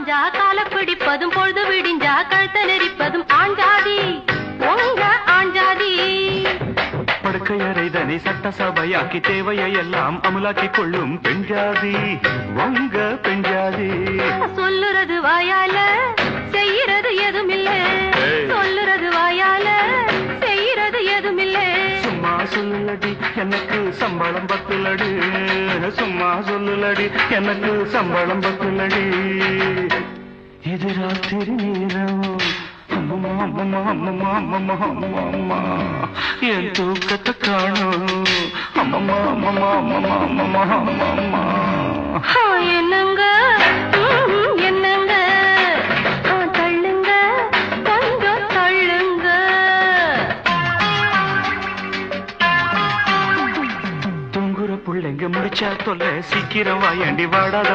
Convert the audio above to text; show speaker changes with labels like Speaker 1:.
Speaker 1: சாஞ்சா கால பிடிப்பதும் பொழுது விடிஞ்சா கழுத்த நெரிப்பதும் ஆஞ்சாதி உங்க ஆஞ்சாதி.
Speaker 2: படுக்கையறைதனை சட்டசபையாக்கி தேவையை எல்லாம் அமலாக்கி கொள்ளும் பெண்ஜாதி உங்க பெண்ஜாதி.
Speaker 1: சொல்லுறது வாயால செய்யறது எதுமில்ல, சொல்லுறது வாயால செய்யறது எதுமில்ல.
Speaker 2: சும்மா சொல்லுலடி எனக்கு சம்பளம் பத்துலடி, சும்மா சொல்லுலடி எனக்கு சம்பளம் பத்துலடி. இது ராத்திரி நேரம் அம்மம்மா அம்மம்மா அம்மம்மா அம்மம்மா அம்மம்மா என் தூக்கத்தை காணும் அம்மம்மா அம்மம்மா அம்மம்மா அம்மம்மா அம்மம்மா.
Speaker 1: என்னங்க என்னங்க தள்ளுங்க கொஞ்சம் தள்ளுங்க.
Speaker 2: தூங்குற புள்ளைங்க முடிச்சா தொல்ல சீக்கிரம் வாயண்டி வாடாத